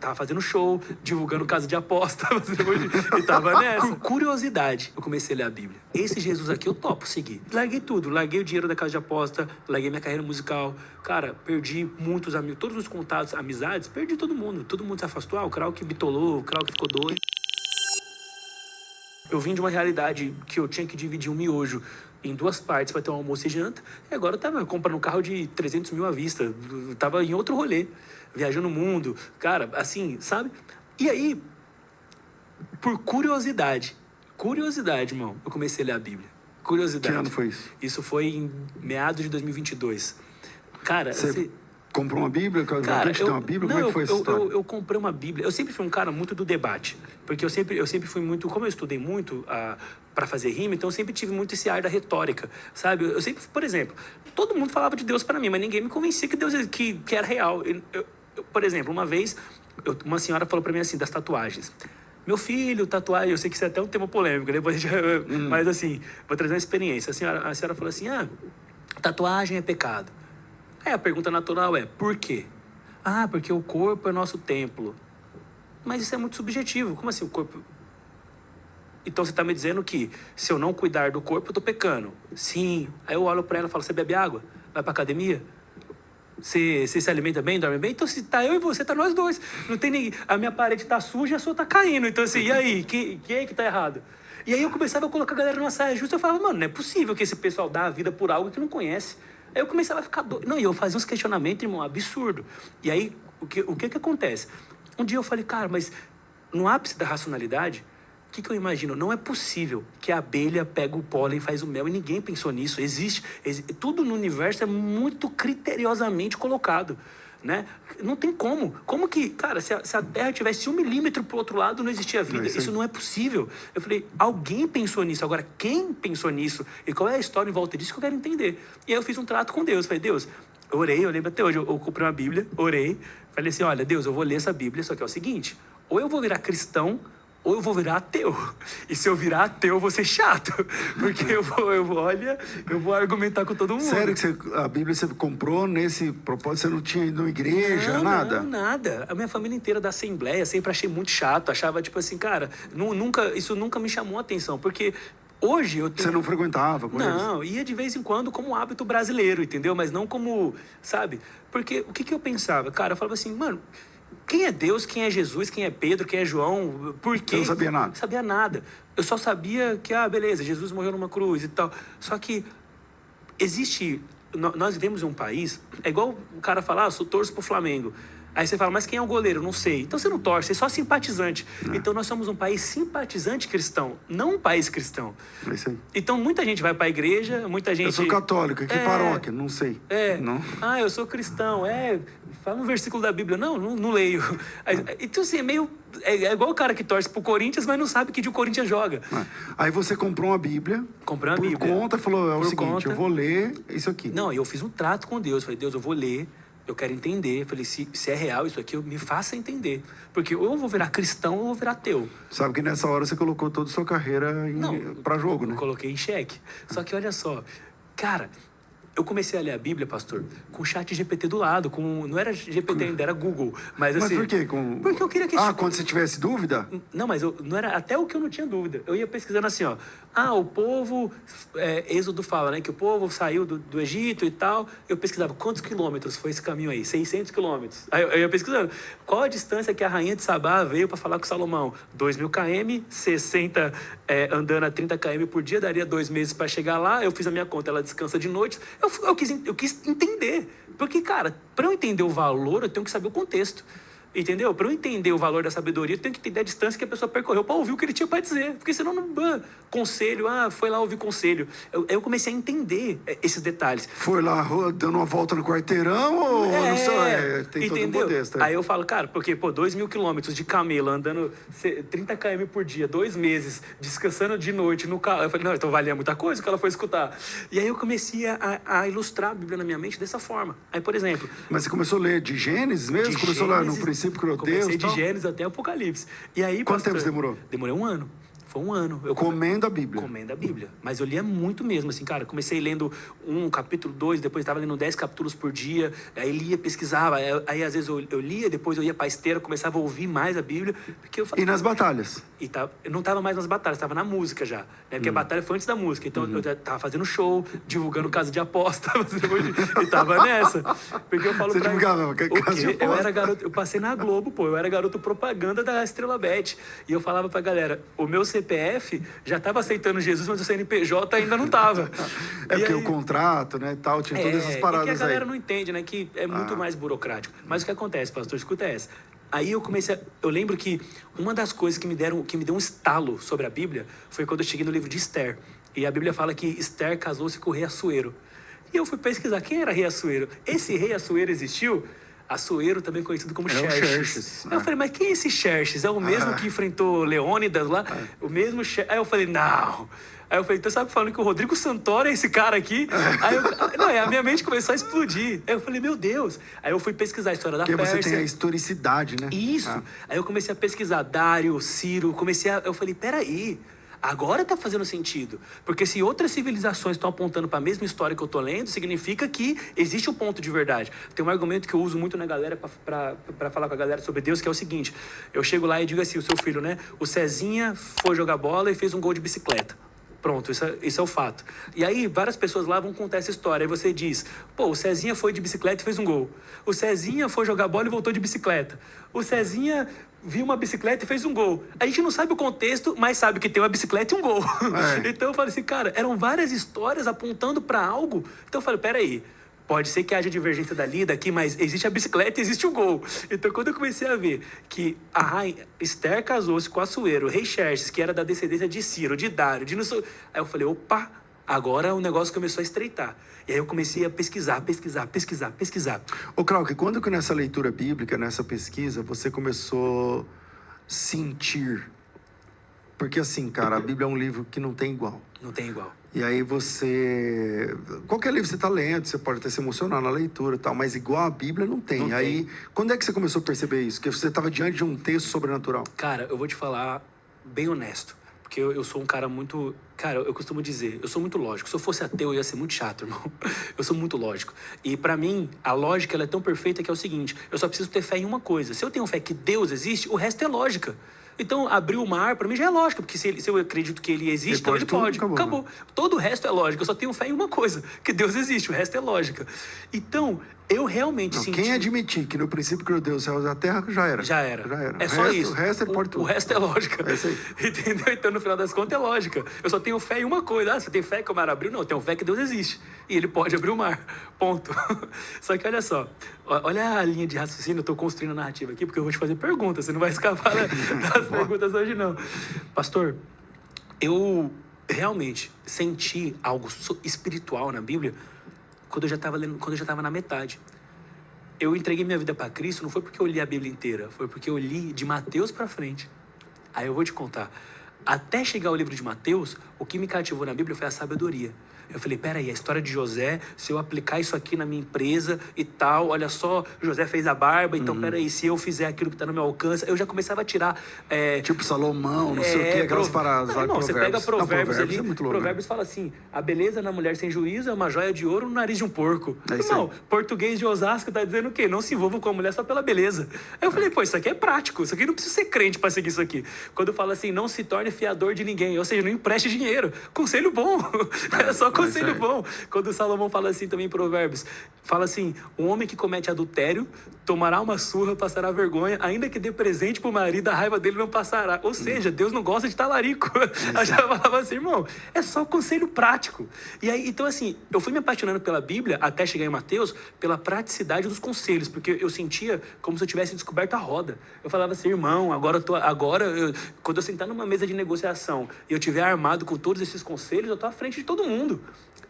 tava fazendo show, divulgando casa de aposta, e tava nessa. Por curiosidade, eu comecei a ler a Bíblia. Esse Jesus aqui eu topo seguir. Larguei tudo, larguei o dinheiro da casa de aposta, larguei minha carreira musical. Cara, perdi muitos amigos, todos os contatos, amizades, perdi todo mundo se afastou. O Krauk que bitolou, o Krauk que ficou doido. Eu vim de uma realidade que eu tinha que dividir um miojo em 2 partes para ter um almoço e janta. E agora eu tava comprando um carro de 300 mil à vista. Eu tava em outro rolê, viajando o mundo. Cara, assim, sabe? E aí, por curiosidade, irmão, eu comecei a ler a Bíblia. Curiosidade. Que ano foi isso? Isso foi em meados de 2022. Cara, Você comprou uma Bíblia? Cara, tem uma Bíblia? Como é que foi essa história? Eu comprei uma Bíblia. Eu sempre fui um cara muito do debate. Porque eu sempre fui muito... Como eu estudei muito para fazer rima, então eu sempre tive muito esse ar da retórica, sabe? Eu sempre... Por exemplo, todo mundo falava de Deus para mim, mas ninguém me convencia que Deus que era real. Por exemplo, uma vez, uma senhora falou para mim assim, das tatuagens. Meu filho, tatuagem... Eu sei que isso é até um tema polêmico, depois já... Mas assim, vou trazer uma experiência. A senhora falou assim, tatuagem é pecado. Aí a pergunta natural é, por quê? Porque o corpo é nosso templo. Mas isso é muito subjetivo. Como assim o corpo? Então você está me dizendo que se eu não cuidar do corpo, eu tô pecando. Sim. Aí eu olho para ela e falo, você bebe água? Vai pra academia? Você se alimenta bem, dorme bem? Então se tá eu e você, tá nós dois. Não tem ninguém. A minha parede tá suja e a sua tá caindo. Então assim, e aí? Quem é que tá errado? E aí eu começava a colocar a galera numa saia justa. Eu falava, mano, não é possível que esse pessoal dá a vida por algo que não conhece. Aí eu começava a ficar doido. Não, e eu fazia uns questionamentos, irmão, absurdo. E aí, o que acontece? Um dia eu falei, cara, mas no ápice da racionalidade, o que eu imagino? Não é possível que a abelha pega o pólen e faz o mel, e ninguém pensou nisso. Existe tudo no universo é muito criteriosamente colocado, né? Não tem como. Como que, cara, se a Terra tivesse 1 milímetro pro outro lado, não existia vida. Isso não é possível. Eu falei, alguém pensou nisso. Agora, quem pensou nisso? E qual é a história em volta disso que eu quero entender? E aí eu fiz um trato com Deus. Falei, Deus, eu orei, eu lembro até hoje, eu comprei uma Bíblia, orei. Falei assim, olha, Deus, eu vou ler essa Bíblia, só que é o seguinte, ou eu vou virar cristão, ou eu vou virar ateu. E se eu virar ateu, eu vou ser chato. Porque eu vou argumentar com todo mundo. Sério que a Bíblia você comprou nesse propósito? Você não tinha ido na igreja, nada? Não, nada. A minha família inteira da Assembleia, sempre achei muito chato. Achava, tipo assim, cara, isso nunca me chamou a atenção. Porque hoje eu tenho... Você não frequentava com eles? Não, ia de vez em quando como hábito brasileiro, entendeu? Mas não como, sabe? Porque o que eu pensava? Cara, eu falava assim, mano... Quem é Deus, quem é Jesus, quem é Pedro, quem é João, por quê? Eu não sabia nada. Não sabia nada. Eu só sabia que, beleza, Jesus morreu numa cruz e tal. Só que existe... Nós vivemos em um país... É igual o cara falar, eu torço pro Flamengo. Aí você fala, mas quem é o goleiro? Não sei. Então você não torce, você é só simpatizante. Então nós somos um país simpatizante cristão, não um país cristão. É isso aí. Então muita gente vai pra igreja, muita gente... Eu sou católico, que paróquia? Não sei. Não? Eu sou cristão, fala um versículo da Bíblia. Não leio. Então assim, é meio... É igual o cara que torce pro Corinthians, mas não sabe que dia o Corinthians joga. Aí você comprou uma Bíblia. Comprei uma Bíblia. Por conta, falou, o seguinte, eu vou ler isso aqui. Não, eu fiz um trato com Deus. Falei, Deus, eu vou ler. Eu quero entender. Falei, se é real isso aqui, me faça entender. Porque ou eu vou virar cristão ou eu vou virar ateu. Sabe que nessa hora você colocou toda a sua carreira pra jogo, né? Eu coloquei em xeque. Só que olha só, cara, eu comecei a ler a Bíblia, pastor, com o chat GPT do lado, não era GPT ainda, era Google. Mas assim... Mas por quê? Porque eu queria que... quando você tivesse dúvida? Não, mas não era até o que eu não tinha dúvida. Eu ia pesquisando assim, o povo... Êxodo fala, né, que o povo saiu do Egito e tal. Eu pesquisava quantos quilômetros foi esse caminho aí? 600 quilômetros. Aí eu ia pesquisando. Qual a distância que a rainha de Sabá veio para falar com Salomão? 2.000 km, 60 andando a 30 km por dia, daria 2 meses para chegar lá. Eu fiz a minha conta, ela descansa de noite. Eu quis entender. Porque, cara, para eu entender o valor, eu tenho que saber o contexto. Entendeu? Para eu entender o valor da sabedoria, eu tenho que entender a distância que a pessoa percorreu para ouvir o que ele tinha para dizer. Porque senão, conselho, foi lá ouvir conselho. Eu comecei a entender esses detalhes. Foi lá dando uma volta no quarteirão ou não sei? Tem todo um contexto. Aí eu falo, cara, porque, 2.000 quilômetros de camelo, andando 30 km por dia, 2 meses, descansando de noite no carro. Eu falei, não, então valia muita coisa que ela foi escutar. E aí eu comecei a ilustrar a Bíblia na minha mente dessa forma. Aí, por exemplo... Mas você começou a ler de Gênesis mesmo? Começou lá no princípio criou Deus? Comecei de Gênesis até Apocalipse. E aí, quanto tempo você demorou? Demorei 1 ano. Foi um ano. Comendo a Bíblia. Comendo a Bíblia. Mas eu lia muito mesmo, assim, cara. Comecei lendo 1 capítulo, 2, depois estava lendo 10 capítulos por dia. Aí lia, pesquisava. Aí às vezes eu lia, depois eu ia pra esteira, começava a ouvir mais a Bíblia. Porque eu falei, E nas batalhas? eu não estava mais nas batalhas, estava na música já. Né? Porque a batalha foi antes da música. Então eu já tava fazendo show, divulgando casa de aposta. E tava nessa. Porque eu falo Você pra divulgava casa de aposta? Eu era garoto, eu passei na Globo, pô. Eu era garoto propaganda da Estrela Bet. E eu falava pra galera, o meu CPF já tava aceitando Jesus, mas o CNPJ ainda não tava. É porque o contrato, né, tal, tinha todas essas paradas aí. E que a galera não entende, né? Que é muito mais burocrático. Mas o que acontece, pastor, escuta essa. Aí eu eu lembro que uma das coisas que me deu um estalo sobre a Bíblia foi quando eu cheguei no livro de Esther. E a Bíblia fala que Esther casou-se com o rei Assuero. E eu fui pesquisar quem era rei Assuero. Esse rei Assuero existiu? Assuero, também conhecido como Xerxes. Aí eu falei, mas quem é esse Xerxes? É o mesmo que enfrentou Leônidas lá? O mesmo Xerxes? Aí eu falei, não. Aí eu falei, então sabe falando que o Rodrigo Santoro é esse cara aqui? Aí a minha mente começou a explodir. Aí eu falei, meu Deus. Aí eu fui pesquisar a história da Pérsia. Porque você tem a historicidade, né? Isso. Aí eu comecei a pesquisar Dário, Ciro, eu falei, peraí. Agora tá fazendo sentido. Porque se outras civilizações estão apontando para a mesma história que eu tô lendo, significa que existe um ponto de verdade. Tem um argumento que eu uso muito na galera para falar com a galera sobre Deus, que é o seguinte. Eu chego lá e digo assim, o seu filho, né? O Cezinha foi jogar bola e fez um gol de bicicleta. Pronto, isso é o fato. E aí, várias pessoas lá vão contar essa história. Aí você diz, pô, o Cezinha foi de bicicleta e fez um gol. O Cezinha foi jogar bola e voltou de bicicleta. O Cezinha viu uma bicicleta e fez um gol. A gente não sabe o contexto, mas sabe que tem uma bicicleta e um gol. Então eu falei assim, cara, eram várias histórias apontando para algo. Então eu falei, peraí. Pode ser que haja divergência dali e daqui, mas existe a bicicleta e existe o gol. Então, quando eu comecei a ver que a rainha Esther casou-se com Assuero, o rei Xerxes, que era da descendência de Ciro, de Dário, de não sei... Aí eu falei, opa, agora o negócio começou a estreitar. E aí eu comecei a pesquisar. Ô, Cláudio, quando que nessa leitura bíblica, nessa pesquisa, você começou a sentir? Porque assim, cara, a Bíblia é um livro que não tem igual. Não tem igual. E aí você... Qualquer livro você está lendo, você pode até se emocionar na leitura e tal, mas igual a Bíblia não tem. Não aí, tem. quando é que você começou a perceber isso? Que você estava diante de um texto sobrenatural? Cara, eu vou te falar bem honesto. Porque eu sou um cara muito... Cara, eu costumo dizer, eu sou muito lógico. Se eu fosse ateu, eu ia ser muito chato, irmão. Eu sou muito lógico. E pra mim, a lógica ela é tão perfeita que é o seguinte, eu só preciso ter fé em uma coisa. Se eu tenho fé que Deus existe, o resto é lógica. Então, abrir o mar, pra mim, já é lógica. Porque se eu acredito que ele existe, então ele pode. Acabou. Todo o resto é lógica. Eu só tenho fé em uma coisa, que Deus existe. O resto é lógica. Então, eu realmente senti... Quem admitir que no princípio criou Deus, céus e a terra, já era. Já era. É só isso. O resto ele pode tudo. O resto é lógica. É isso aí. Entendeu? Então, no final das contas, é lógica. Eu só tenho fé em uma coisa. Você tem fé que o mar abriu? Não, eu tenho fé que Deus existe. E ele pode abrir o mar. Ponto. Só que olha só. Olha a linha de raciocínio. Eu tô construindo a narrativa aqui, porque eu vou te fazer perguntas. Você não vai escapar das perguntas hoje, não. Pastor, eu realmente senti algo espiritual na Bíblia quando eu já estava lendo, quando eu já estava na metade. Eu entreguei minha vida para Cristo não foi porque eu li a Bíblia inteira, foi porque eu li de Mateus para frente. Aí eu vou te contar. Até chegar ao livro de Mateus, o que me cativou na Bíblia foi a sabedoria. Eu falei, peraí, a história de José, se eu aplicar isso aqui na minha empresa e tal, olha só, José fez a barba, então peraí, se eu fizer aquilo que está no meu alcance, eu já começava a tirar... Tipo Salomão, não sei o que, aquelas paradas. Não, você pega Provérbios ali, é muito louco, Provérbios fala assim, a beleza na mulher sem juízo é uma joia de ouro no nariz de um porco. Irmão, português de Osasco tá dizendo o quê? Não se envolva com a mulher só pela beleza. Aí eu falei, pô, isso aqui é prático, isso aqui não precisa ser crente para seguir isso aqui. Quando fala assim, não se torne fiador de ninguém, ou seja, não empreste dinheiro. Conselho bom, é só conselho bom. Quando Salomão fala assim também em Provérbios, fala assim, um homem que comete adultério tomará uma surra, passará vergonha, ainda que dê presente pro marido, a raiva dele não passará. Ou seja, Deus não gosta de talarico. Eu já falava assim, irmão, é só conselho prático. E aí, então assim, eu fui me apaixonando pela Bíblia, até chegar em Mateus, pela praticidade dos conselhos, porque eu sentia como se eu tivesse descoberto a roda. Eu falava assim, irmão, quando eu sentar numa mesa de negociação e eu tiver armado com todos esses conselhos, eu tô à frente de todo mundo.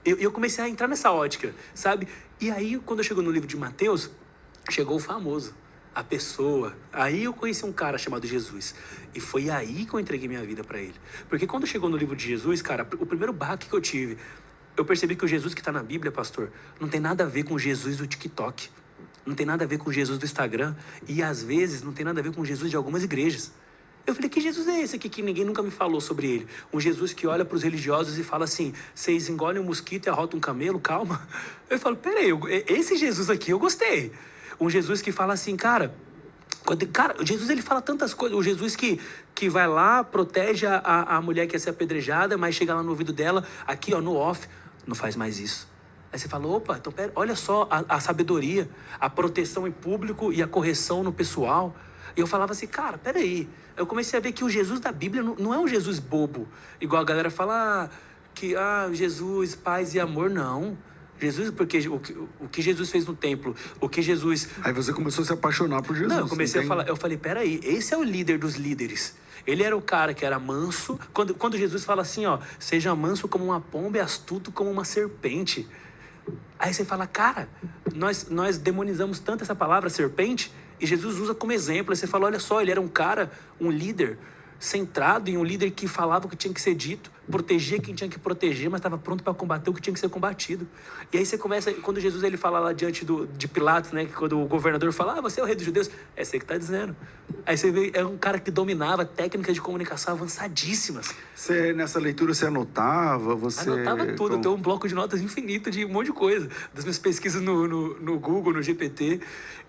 Eu comecei a entrar nessa ótica, sabe? E aí, quando eu chego no livro de Mateus, chegou o famoso, a pessoa. Aí eu conheci um cara chamado Jesus. E foi aí que eu entreguei minha vida para ele. Porque quando chegou no livro de Jesus, cara, o primeiro baque que eu tive, eu percebi que o Jesus que está na Bíblia, pastor, não tem nada a ver com o Jesus do TikTok. Não tem nada a ver com o Jesus do Instagram. E às vezes não tem nada a ver com o Jesus de algumas igrejas. Eu falei, que Jesus é esse aqui que ninguém nunca me falou sobre ele? Um Jesus que olha para os religiosos e fala assim, vocês engolem um mosquito e arrotam um camelo, calma. Eu falo, peraí, esse Jesus aqui eu gostei. Um Jesus que fala assim, cara, Jesus ele fala tantas coisas. O Jesus que vai lá, protege a mulher que ia ser apedrejada, mas chega lá no ouvido dela, aqui ó, no off, não faz mais isso. Aí você fala, opa, então pera, olha só a sabedoria, a proteção em público e a correção no pessoal. E eu falava assim, cara, peraí. Eu comecei a ver que o Jesus da Bíblia não é um Jesus bobo, igual a galera fala que Jesus, paz e amor, não. Jesus, porque o que Jesus fez no templo, o que Jesus... Aí você começou a se apaixonar por Jesus. Não, eu comecei a falar, eu falei, peraí, esse é o líder dos líderes. Ele era o cara que era manso. Quando Jesus fala assim, ó, seja manso como uma pomba e astuto como uma serpente. Aí você fala, cara, nós demonizamos tanto essa palavra serpente e Jesus usa como exemplo. Aí você fala, olha só, ele era um cara, um líder centrado em um líder que falava o que tinha que ser dito, protegia quem tinha que proteger, mas estava pronto para combater o que tinha que ser combatido. E aí você começa, quando Jesus ele fala lá diante de Pilatos, né, que quando o governador fala, você é o rei dos judeus, é você que está dizendo. Aí você vê, é um cara que dominava técnicas de comunicação avançadíssimas. Você, nessa leitura, você anotava? Anotava tudo, eu tenho um bloco de notas infinito de um monte de coisa, das minhas pesquisas no Google, no GPT.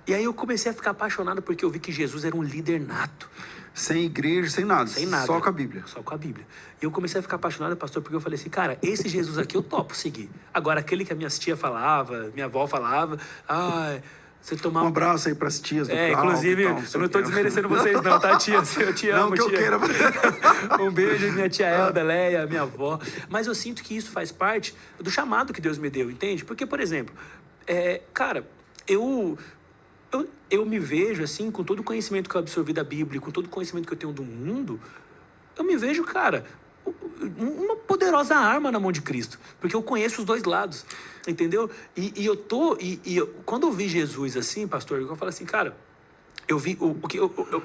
E aí eu comecei a ficar apaixonado porque eu vi que Jesus era um líder nato. Sem igreja, sem nada. Sem nada. Só com a Bíblia. Só com a Bíblia. E eu comecei a ficar apaixonado, pastor, porque eu falei assim, cara, esse Jesus aqui eu topo seguir. Agora, aquele que a minha tia falava, minha avó falava, você tomar... Um abraço aí pras tias do carro, inclusive, eu não tô desmerecendo vocês não, tá, tia? Eu te amo, não que eu tia. queira. Um beijo, minha tia Elda, Leia, minha avó. Mas eu sinto que isso faz parte do chamado que Deus me deu, entende? Porque, por exemplo, cara, eu me vejo, assim, com todo o conhecimento que eu absorvi da Bíblia, com todo o conhecimento que eu tenho do mundo, eu me vejo, cara, uma poderosa arma na mão de Cristo, porque eu conheço os dois lados, entendeu? Quando eu vi Jesus assim, pastor, eu falo assim, cara, eu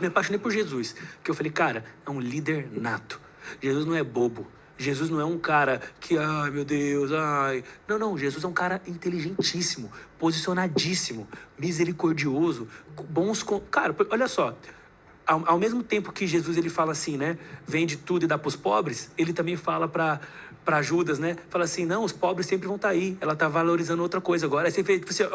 me apaixonei por Jesus, porque eu falei, cara, é um líder nato. Jesus não é bobo. Jesus não é um cara que, ai meu Deus, ai... Não, Jesus é um cara inteligentíssimo, posicionadíssimo, misericordioso, Cara, olha só, ao mesmo tempo que Jesus ele fala assim, né, vende tudo e dá para os pobres, ele também fala para Judas, né, fala assim, não, os pobres sempre vão estar aí, ela está valorizando outra coisa agora. Aí você é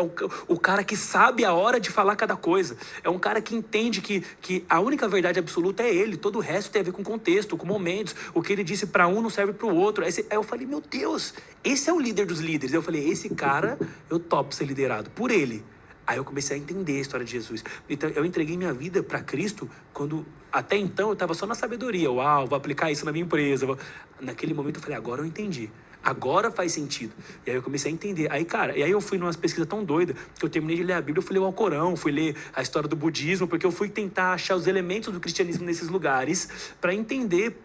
o cara que sabe a hora de falar cada coisa, é um cara que entende que a única verdade absoluta é ele, todo o resto tem a ver com contexto, com momentos, o que ele disse para um não serve para o outro. Aí eu falei, meu Deus, esse é o líder dos líderes. Eu falei, esse cara, eu topo ser liderado por ele. Aí eu comecei a entender a história de Jesus. Então, eu entreguei minha vida para Cristo quando... Até então, eu estava só na sabedoria. Uau, vou aplicar isso na minha empresa. Naquele momento, eu falei, agora eu entendi. Agora faz sentido. E aí eu comecei a entender. Aí, cara, eu fui numa pesquisa tão doida que eu terminei de ler a Bíblia, eu fui ler o Alcorão, fui ler a história do budismo, porque eu fui tentar achar os elementos do cristianismo nesses lugares para entender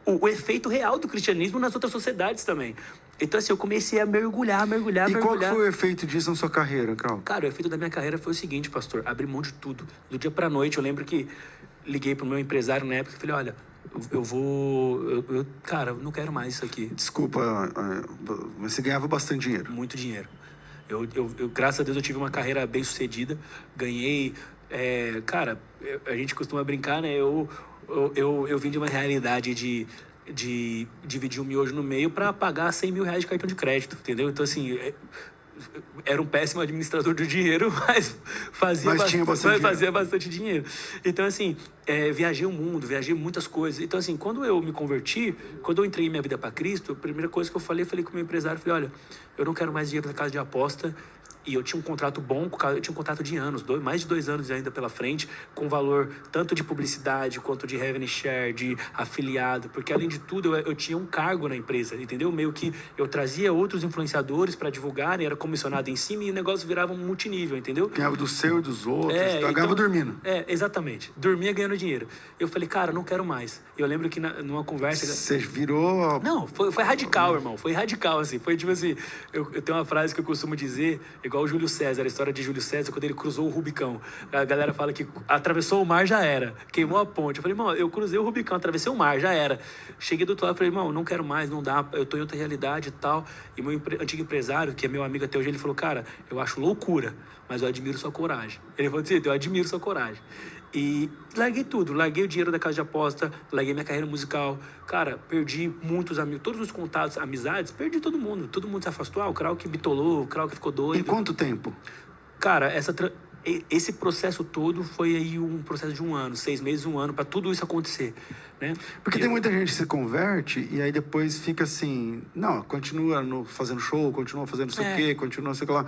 o efeito real do cristianismo nas outras sociedades também. Então, assim, eu comecei a mergulhar. E qual que foi o efeito disso na sua carreira, Carl? Cara, o efeito da minha carreira foi o seguinte, pastor, abrir mão de tudo. Do dia pra noite, eu lembro que liguei pro meu empresário na época e falei, olha, cara, eu não quero mais isso aqui. Desculpa, mas você ganhava bastante dinheiro. Muito dinheiro. Graças a Deus, eu tive uma carreira bem sucedida, ganhei, cara, a gente costuma brincar, né, eu vim de uma realidade de dividir um miojo no meio para pagar 100 mil reais de cartão de crédito, entendeu? Então, assim, era um péssimo administrador do dinheiro, mas fazia bastante dinheiro. Então, assim, viajei o mundo, viajei muitas coisas. Então, assim, quando eu me converti, quando eu entreguei minha vida para Cristo, a primeira coisa que eu falei com o meu empresário, falei, olha, eu não quero mais dinheiro da casa de aposta. E eu tinha um contrato bom, eu tinha um contrato de anos, mais de 2 anos ainda pela frente, com valor tanto de publicidade quanto de revenue share, de afiliado, porque além de tudo eu tinha um cargo na empresa, entendeu? Meio que eu trazia outros influenciadores para divulgarem, era comissionado em cima e o negócio virava um multinível, entendeu? Ganhava do seu e dos outros, ganhava dormindo. Exatamente, dormia ganhando dinheiro. Eu falei, cara, não quero mais. Eu lembro que numa conversa... Você virou... Não, foi radical, irmão, foi radical, assim, foi tipo assim, eu tenho uma frase que eu costumo dizer, igual o Júlio César, a história de Júlio César, quando ele cruzou o Rubicão. A galera fala que atravessou o mar, já era. Queimou a ponte. Eu falei, irmão, eu cruzei o Rubicão, atravessei o mar, já era. Cheguei do outro lado e falei, irmão, não quero mais, não dá, eu tô em outra realidade e tal. E meu antigo empresário, que é meu amigo até hoje, ele falou, cara, eu acho loucura, mas eu admiro sua coragem. Ele falou assim, eu admiro sua coragem. E larguei tudo, larguei o dinheiro da casa de aposta, larguei minha carreira musical. Cara, perdi muitos amigos, todos os contatos, amizades, perdi todo mundo. Todo mundo se afastou. O Krauk bitolou, o Krauk ficou doido. Em quanto tempo? Cara, esse processo todo foi aí um processo de 1 ano, 6 meses, 1 ano, para tudo isso acontecer, né? Porque tem muita gente que se converte e aí depois fica assim, não, continua fazendo show, continua fazendo não sei o quê, continua sei lá.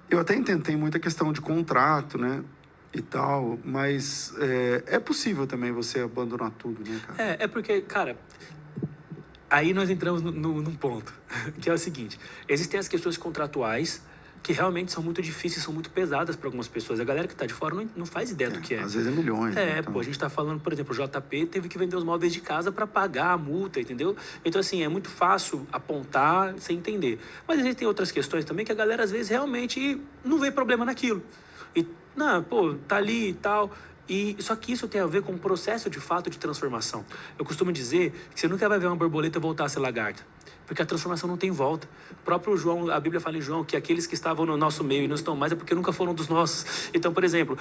Eu até tentei muita questão de contrato, né? E tal, mas é possível também você abandonar tudo, né, cara? É porque, cara, aí nós entramos num ponto, que é o seguinte, existem as questões contratuais, que realmente são muito difíceis, são muito pesadas para algumas pessoas. A galera que está de fora não faz ideia do que é. Às vezes é milhões. Então... a gente está falando, por exemplo, o JP teve que vender os móveis de casa para pagar a multa, entendeu? Então, assim, é muito fácil apontar sem entender. Mas existem outras questões também que a galera, às vezes, realmente não vê problema naquilo. E, não, pô, tá ali e tal... Só que isso tem a ver com um processo de fato de transformação. Eu costumo dizer que você nunca vai ver uma borboleta voltar a ser lagarta, porque a transformação não tem volta. O próprio João, a Bíblia fala em João que aqueles que estavam no nosso meio e não estão mais é porque nunca foram dos nossos. Então, por exemplo,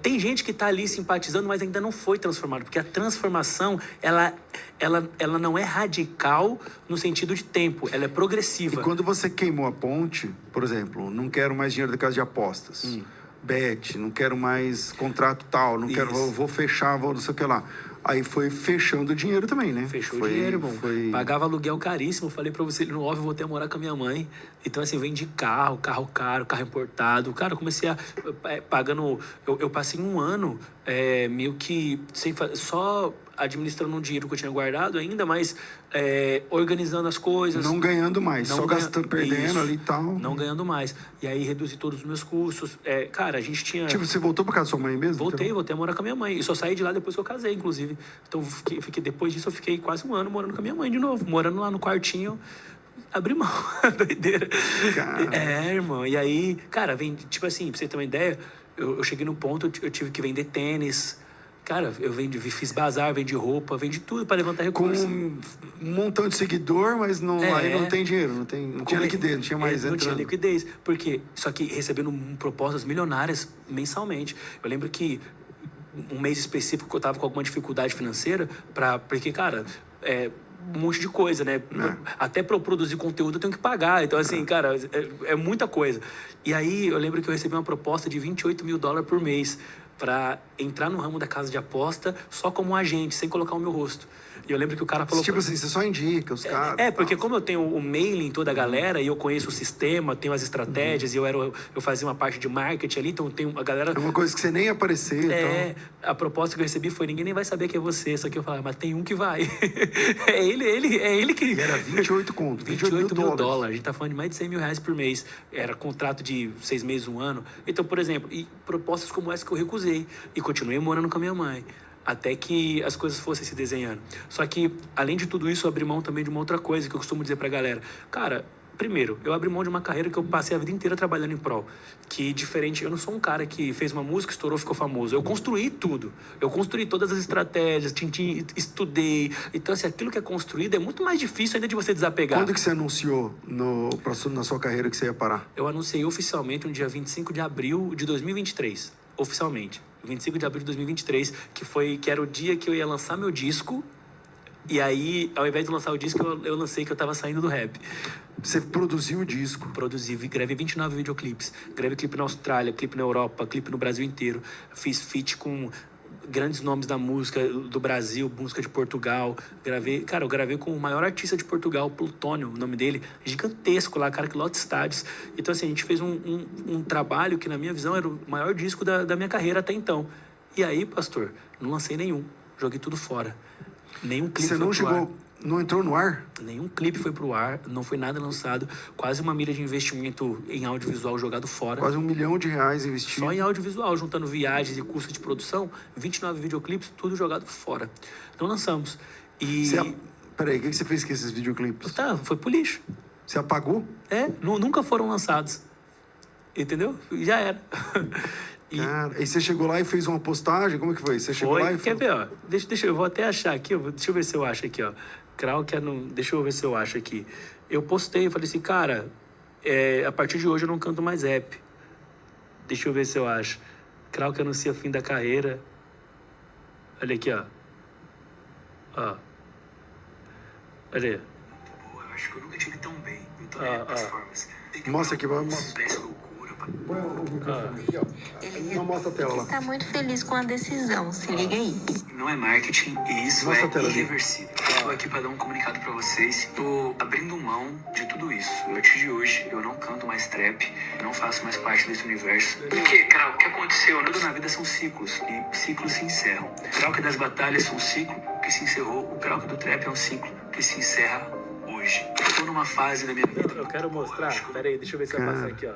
tem gente que está ali simpatizando, mas ainda não foi transformado, porque a transformação, ela não é radical no sentido de tempo, ela é progressiva. E quando você queimou a ponte, por exemplo, não quero mais dinheiro da casa de apostas... Bet, não quero mais contrato tal, não quero, vou fechar, vou não sei o que lá. Aí foi fechando o dinheiro também, né? Fechou o dinheiro, irmão. Pagava aluguel caríssimo, falei pra você, no off eu voltei a morar com a minha mãe. Então, assim, vendi carro caro, carro importado. Cara, eu comecei pagando... Eu passei 1 ano meio que só administrando um dinheiro que eu tinha guardado ainda, mas organizando as coisas. Não ganhando mais, só gastando, perdendo isso, ali e tal. Não ganhando mais. E aí reduzi todos os meus custos. Cara, a gente tinha... Tipo, você voltou pra casa da sua mãe mesmo? Voltei a morar com a minha mãe. E só saí de lá depois que eu casei, inclusive. Então, depois disso, eu fiquei quase 1 ano morando com a minha mãe de novo. Morando lá no quartinho. Abri mão. Doideira. Cara. Irmão. E aí, cara, tipo assim, pra você ter uma ideia, eu cheguei num ponto, eu tive que vender tênis. Cara, eu fiz bazar, vendi roupa, vendi tudo para levantar recursos. Com um montão de seguidor, mas aí não tem dinheiro, não tinha liquidez, não tinha mais não tinha liquidez, porque só que recebendo propostas milionárias mensalmente. Eu lembro que um mês específico que eu tava com alguma dificuldade financeira, porque, cara, um monte de coisa, né? Até para eu produzir conteúdo eu tenho que pagar. Então, assim, cara, é muita coisa. E aí eu lembro que eu recebi uma proposta de $28 mil por mês para entrar no ramo da casa de aposta só como um agente, sem colocar o meu rosto. E eu lembro que o cara falou... Tipo assim, você só indica os caras... Porque como eu tenho o mailing toda a galera e eu conheço o sistema, tenho as estratégias, e eu fazia uma parte de marketing ali, então tem a galera... É uma coisa que você nem ia aparecer. A proposta que eu recebi foi, ninguém nem vai saber que é você, só que eu falei, mas tem um que vai. é ele que... E era 28 conto, 28 mil dólares. A gente tá falando de mais de 100 mil reais por mês. Era contrato de 6 meses, 1 ano. Então, por exemplo, e propostas como essa que eu recusei. E continuei morando com a minha mãe. Até que as coisas fossem se desenhando. Só que, além de tudo isso, eu abri mão também de uma outra coisa que eu costumo dizer pra galera. Cara, primeiro, eu abri mão de uma carreira que eu passei a vida inteira trabalhando em prol. Que, diferente, eu não sou um cara que fez uma música, estourou, ficou famoso. Eu construí tudo. Eu construí todas as estratégias, estudei. Então, assim, aquilo que é construído é muito mais difícil ainda de você desapegar. Quando que você anunciou na sua carreira que você ia parar? Eu anunciei oficialmente no dia 25 de abril de 2023. Oficialmente. 25 de abril de 2023, que era o dia que eu ia lançar meu disco. E aí, ao invés de lançar o disco, eu lancei que eu tava saindo do rap. Você produziu o disco? Produzi, gravei 29 videoclipes. Gravei clipe na Austrália, clipe na Europa, clipe no Brasil inteiro. Fiz feat com grandes nomes da música do Brasil, música de Portugal. Eu gravei com o maior artista de Portugal, Plutônio, o nome dele, gigantesco lá, cara que lota estádios. Então, assim, a gente fez um trabalho que, na minha visão, era o maior disco da minha carreira até então. E aí, pastor, não lancei nenhum. Joguei tudo fora. Nenhum clipe foi pro ar. Não entrou no ar? Nenhum clipe foi pro ar, não foi nada lançado. Quase 1 milha de investimento em audiovisual jogado fora. Quase R$1 milhão investido. Só em audiovisual, juntando viagens e custos de produção, 29 videoclipes, tudo jogado fora. Não lançamos. Peraí, o que você fez com esses videoclipes? Foi pro lixo. Você apagou? Nunca foram lançados. Entendeu? Já era. Cara, aí você chegou lá e fez uma postagem? Como é que foi? Você chegou lá e... Quer ver, ó? Deixa eu vou até achar aqui, deixa eu ver se eu acho aqui, ó. Krauk, deixa eu ver se eu acho aqui. Eu postei, falei assim, cara, a partir de hoje eu não canto mais rap. Deixa eu ver se eu acho. Krauk anuncia o fim da carreira. Olha aqui, ó. Ó. Olha aí. Eu acho que eu nunca tive tão bem. Eu tô nas formas. Mostra aqui, vamos. Não mostra a tela lá. Está muito feliz com a decisão, se liga aí. Não é marketing e isso Mostra a tela é ali. irreversível. Estou aqui para dar um comunicado para vocês. Estou abrindo mão de tudo isso. A partir de hoje, eu não canto mais trap, não faço mais parte desse universo. Porque, cara, o que aconteceu? Tudo na vida são ciclos e ciclos se encerram. O Krauk das batalhas é um ciclo que se encerrou, o Krauk do trap é um ciclo que se encerra hoje. Estou numa fase da minha vida. Eu quero mostrar. Pera aí, deixa eu ver se vai passar aqui, ó.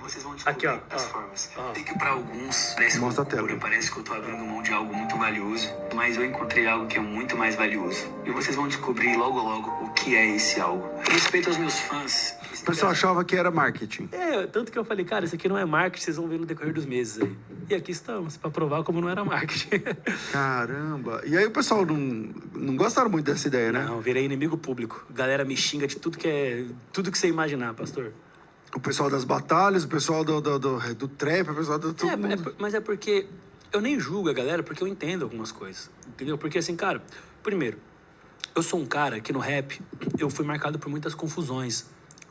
Vocês vão descobrir Aqui, ó. as formas. Tem que pra alguns parece Mostra a loucura, tela. parece que eu tô abrindo mão de algo muito valioso, mas eu encontrei algo que é muito mais valioso. E vocês vão descobrir logo logo o que é esse algo. Respeito aos meus fãs. O pessoal achava que era marketing. Tanto que eu falei, cara, isso aqui não é marketing, vocês vão ver no decorrer dos meses aí. E aqui estamos, pra provar como não era marketing. Caramba. E aí o pessoal não gostaram muito dessa ideia, né? Não, virei inimigo público. Galera me xinga de tudo que você imaginar, pastor. O pessoal das batalhas, o pessoal do trap, o pessoal do todo mundo. Mas é porque eu nem julgo a galera, porque eu entendo algumas coisas, entendeu? Porque assim, cara, primeiro, eu sou um cara que no rap, eu fui marcado por muitas confusões,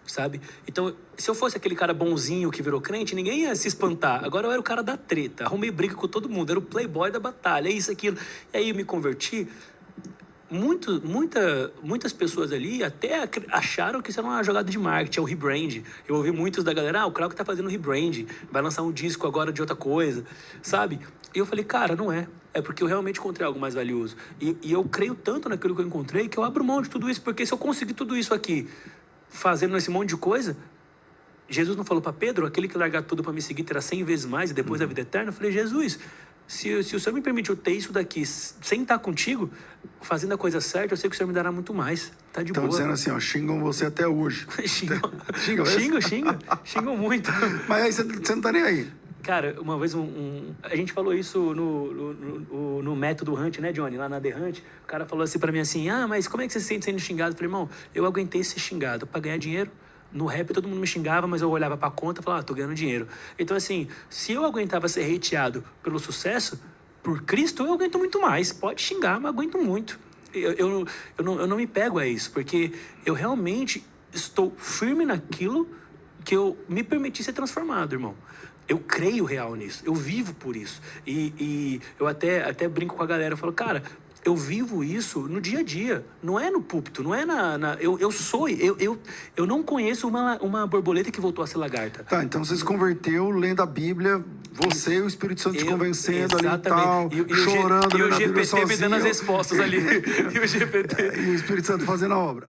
sabe? Então, se eu fosse aquele cara bonzinho que virou crente, ninguém ia se espantar. Agora eu era o cara da treta, arrumei briga com todo mundo, era o playboy da batalha, isso, aquilo. E aí eu me converti. Muitas pessoas ali até acharam que isso era uma jogada de marketing, é o rebrand. Eu ouvi muitos da galera, o Krauk tá fazendo rebrand, vai lançar um disco agora de outra coisa, sabe? E eu falei, cara, não é. É porque eu realmente encontrei algo mais valioso. E eu creio tanto naquilo que eu encontrei que eu abro mão de tudo isso, porque se eu conseguir tudo isso aqui, fazendo esse monte de coisa, Jesus não falou para Pedro, aquele que largar tudo para me seguir terá 100 vezes mais e depois a vida eterna? Eu falei, Jesus, se o Senhor me permitiu ter isso daqui sem estar contigo, fazendo a coisa certa, eu sei que o Senhor me dará muito mais. Tá de boa. Estão dizendo assim, ó, xingam você até hoje. Xingam muito. Mas aí você não tá nem aí. Cara, uma vez a gente falou isso no método Hunt, né, Johnny? Lá na The Hunt, o cara falou assim pra mim assim, mas como é que você se sente sendo xingado? Eu falei, irmão, eu aguentei ser xingado pra ganhar dinheiro. No rap todo mundo me xingava, mas eu olhava pra conta e falava, tô ganhando dinheiro. Então assim, se eu aguentava ser hateado pelo sucesso, por Cristo, eu aguento muito mais. Pode xingar, mas aguento muito. Eu não me pego a isso, porque eu realmente estou firme naquilo que eu me permiti ser transformado, irmão. Eu creio real nisso, eu vivo por isso. E eu até brinco com a galera, eu falo, cara, eu vivo isso no dia a dia, não é no púlpito, não é eu não conheço uma borboleta que voltou a ser lagarta. Tá, então você se converteu lendo a Bíblia, você e o Espírito Santo te convencendo ali e tal, chorando e o na Bíblia GPT me dando as sozinho. respostas ali. E o GPT... E o Espírito Santo fazendo a obra.